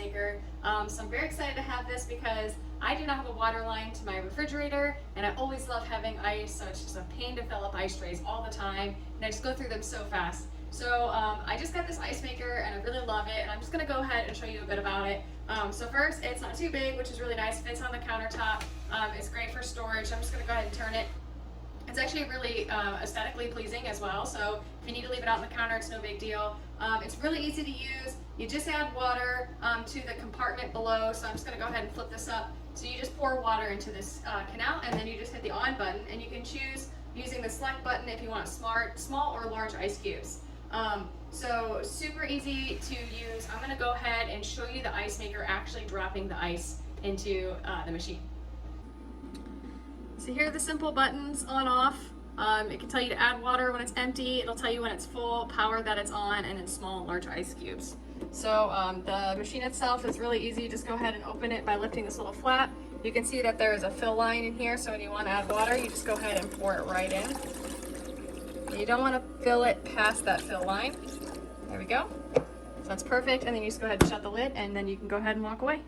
maker. So I'm very excited to have this because I do not have a water line to my refrigerator, and I always love having ice, so it's just a pain to fill up ice trays all the time, and I just go through them so fast. So I just got this ice maker and I really love it, and I'm just gonna go ahead and show you a bit about it. So first, it's not too big, which is really nice. Fits on the countertop. It's great for storage. I'm just gonna go ahead and turn it. It's actually really aesthetically pleasing as well, so if you need to leave it out on the counter, it's no big deal. It's really easy to use. You just add water to the compartment below, so I'm just going to go ahead and flip this up. So you just pour water into this canal, and then you just hit the on button, and you can choose using the select button if you want small or large ice cubes. So super easy to use. I'm going to go ahead and show you the ice maker actually dropping the ice into the machine. So here are the simple buttons, on, off. It can tell you to add water when it's empty. It'll tell you when it's full, power that it's on, and then small and large ice cubes. So the machine itself is really easy. Just go ahead and open it by lifting this little flap. You can see that there is a fill line in here, so when you want to add water, you just go ahead and pour it right in. You don't want to fill it past that fill line. There we go. So that's perfect, and then you just go ahead and shut the lid, and then you can go ahead and walk away.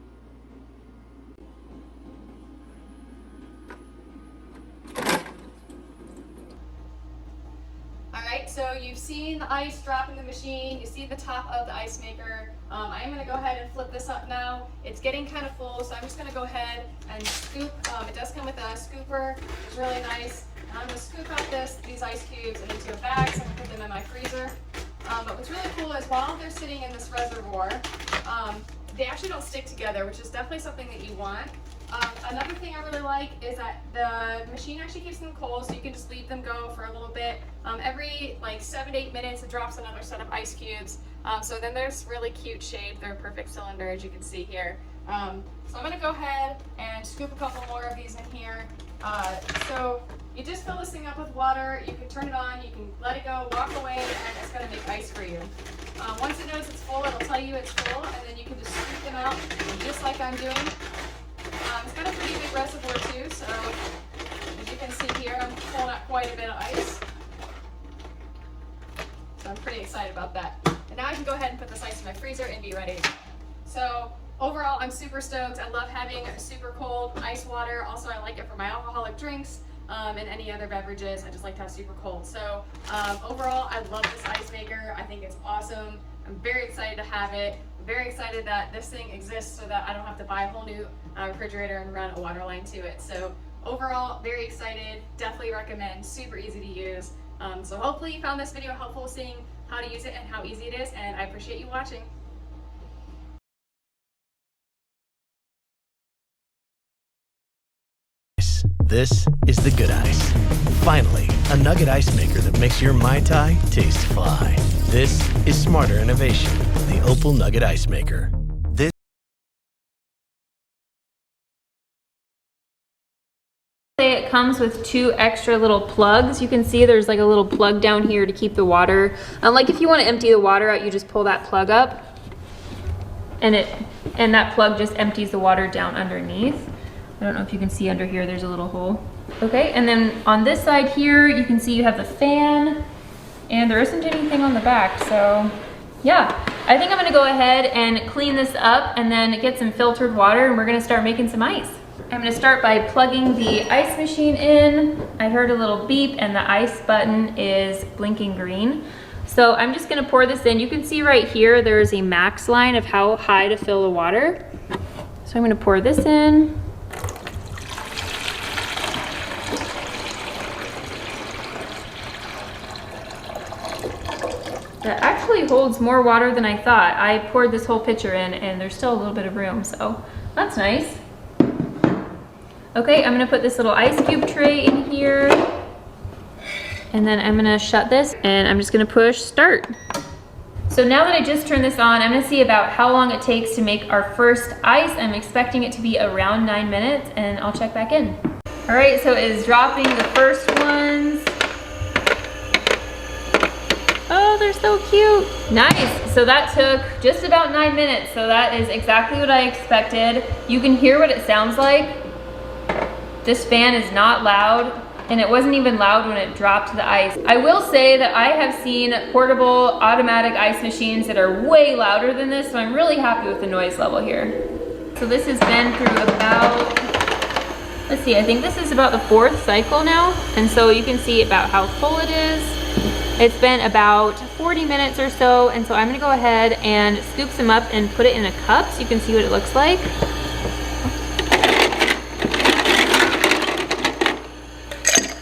So you've seen the ice drop in the machine, you see the top of the ice maker. I am going to go ahead and flip this up now. It's getting kind of full, so I'm just going to go ahead and scoop. It does come with a scooper, it's really nice. And I'm going to scoop out these ice cubes into a bag so I can put them in my freezer. But what's really cool is while they're sitting in this reservoir, they actually don't stick together, which is definitely something that you want. Another thing I really like is that the machine actually keeps them cold, so you can just leave them go for a little bit. Every like 7 to 8 minutes, it drops another set of ice cubes. So then there's really cute shape. They're a perfect cylinder, as you can see here. So I'm going to go ahead and scoop a couple more of these in here. So you just fill this thing up with water. You can turn it on, you can let it go, walk away, and it's going to make ice for you. Once it knows it's full, it'll tell you it's full, and then you can just scoop them out, just like I'm doing. It's got a pretty big reservoir too, so as you can see here, I'm pulling out quite a bit of ice. So I'm pretty excited about that. And now I can go ahead and put this ice in my freezer and be ready to go. So overall, I'm super stoked. I love having super cold ice water. Also, I like it for my alcoholic drinks and any other beverages. I just like to have super cold. So overall, I love this ice maker. I think it's awesome. I'm very excited to have it. I'm very excited that this thing exists so that I don't have to buy a whole new refrigerator and run a water line to it. So overall, very excited. Definitely recommend. Super easy to use. So hopefully you found this video helpful, seeing how to use it and how easy it is, and I appreciate you watching. This is the good ice. Finally, a Nugget ice maker that makes your Mai Tai taste fly. This is smarter innovation, the Opal Nugget ice maker. It comes with 2 extra little plugs. You can see there's like a little plug down here to keep the water. Like if you want to empty the water out, you just pull that plug up, and that plug just empties the water down underneath. I don't know if you can see under here, there's a little hole. Okay, and then on this side here, you can see you have the fan, and there isn't anything on the back, so yeah. I think I'm gonna go ahead and clean this up and then get some filtered water, and we're gonna start making some ice. I'm gonna start by plugging the ice machine in. I heard a little beep and the ice button is blinking green. So I'm just gonna pour this in. You can see right here, there's a max line of how high to fill the water. So I'm gonna pour this in. That actually holds more water than I thought. I poured this whole pitcher in and there's still a little bit of room, so that's nice. Okay, I'm gonna put this little ice cube tray in here, and then I'm gonna shut this, and I'm just gonna push start. So now that I just turned this on, I'm gonna see about how long it takes to make our first ice. I'm expecting it to be around 9 minutes, and I'll check back in. All right, so it is dropping the first ones. Oh, they're so cute. Nice, so that took just about 9 minutes, so that is exactly what I expected. You can hear what it sounds like. This fan is not loud. and it wasn't even loud when it dropped the ice. I will say that I have seen portable automatic ice machines that are way louder than this, so I'm really happy with the noise level here. So this has been through about, let's see, I think this is about the 4th cycle now, and so you can see about how full it is. It's been about 40 minutes or so, and so I'm gonna go ahead and scoop some up and put it in a cup so you can see what it looks like.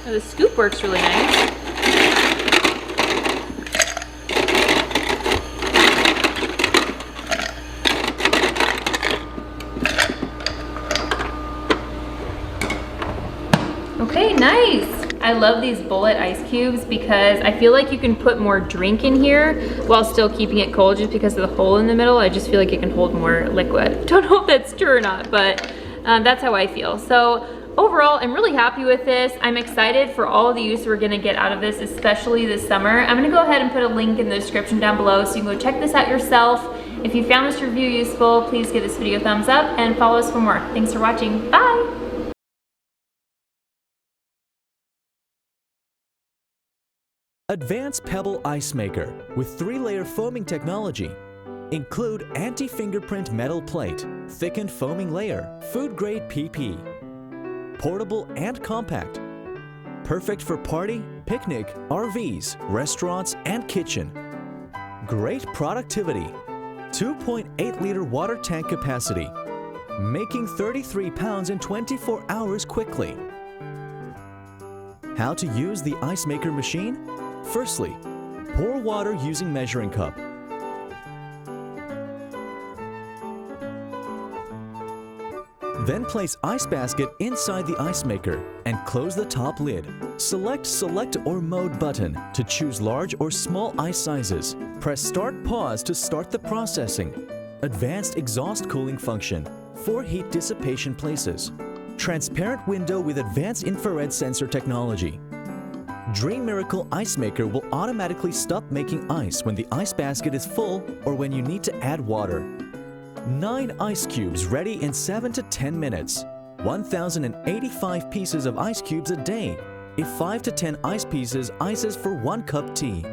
The scoop works really nice. Okay, nice. I love these bullet ice cubes because I feel like you can put more drink in here while still keeping it cold just because of the hole in the middle. I just feel like it can hold more liquid. Don't know if that's true or not, but that's how I feel. So overall, I'm really happy with this. I'm excited for all of the use we're gonna get out of this, especially this summer. I'm gonna go ahead and put a link in the description down below so you can go check this out yourself. If you found this review useful, please give this video a thumbs up and follow us for more. Thanks for watching. Bye! Advanced Pebble Ice Maker with 3-layer foaming technology. Include anti-fingerprint metal plate, thickened foaming layer, food-grade PP. Portable and compact. Perfect for party, picnic, RVs, restaurants, and kitchen. Great productivity. 2.8-liter water tank capacity. Making 33 pounds in 24 hours quickly. How to use the ice maker machine? Firstly, pour water using measuring cup. Then place ice basket inside the ice maker and close the top lid. Select Select or Mode button to choose large or small ice sizes. Press Start Pause to start the processing. Advanced exhaust cooling function. 4 heat dissipation places. Transparent window with advanced infrared sensor technology. Dream Miracle Ice Maker will automatically stop making ice when the ice basket is full or when you need to add water. 9 ice cubes ready in 7 to 10 minutes. 1,085 pieces of ice cubes a day. If 5 to 10 ice pieces ices for 1 cup tea.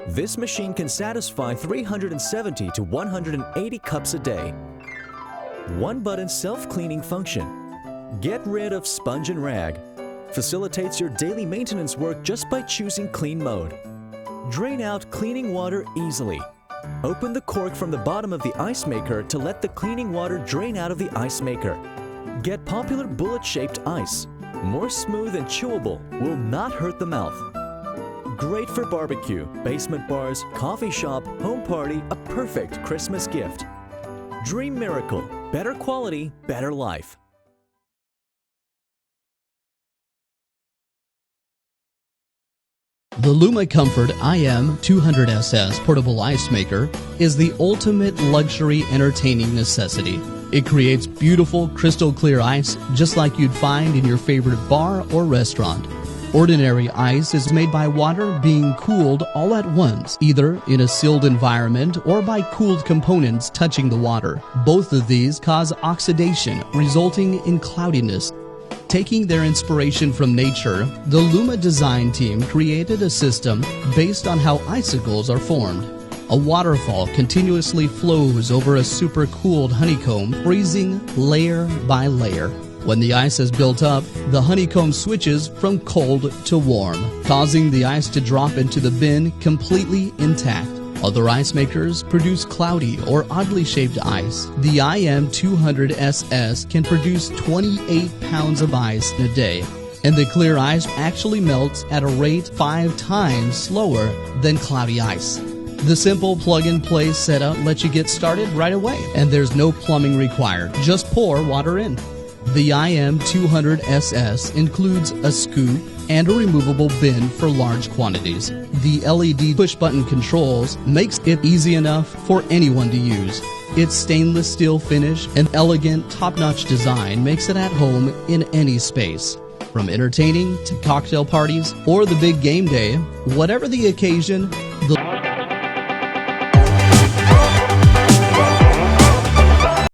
This machine can satisfy 370 to 180 cups a day. 1-button self-cleaning function. Get rid of sponge and rag. Facilitates your daily maintenance work just by choosing clean mode. Drain out cleaning water easily. Open the cork from the bottom of the ice maker to let the cleaning water drain out of the ice maker. Get popular bullet-shaped ice. More smooth and chewable, will not hurt the mouth. Great for barbecue, basement bars, coffee shop, home party, a perfect Christmas gift. Dream Miracle, better quality, better life. The Luma Comfort IM200SS Portable Ice Maker is the ultimate luxury entertaining necessity. It creates beautiful crystal clear ice just like you'd find in your favorite bar or restaurant. Ordinary ice is made by water being cooled all at once, either in a sealed environment or by cooled components touching the water. Both of these cause oxidation, resulting in cloudiness. Taking their inspiration from nature, the Luma design team created a system based on how icicles are formed. A waterfall continuously flows over a supercooled honeycomb, freezing layer by layer. When the ice has built up, the honeycomb switches from cold to warm, causing the ice to drop into the bin completely intact. Other ice makers produce cloudy or oddly shaped ice. The IM200SS can produce 28 pounds of ice in a day, and the clear ice actually melts at a rate 5 times slower than cloudy ice. The simple plug-and-play setup lets you get started right away, and there's no plumbing required. Just pour water in. The IM200SS includes a scoop and a removable bin for large quantities. The LED push-button controls makes it easy enough for anyone to use. Its stainless steel finish and elegant top-notch design makes it at home in any space. From entertaining to cocktail parties or the big game day, whatever the occasion,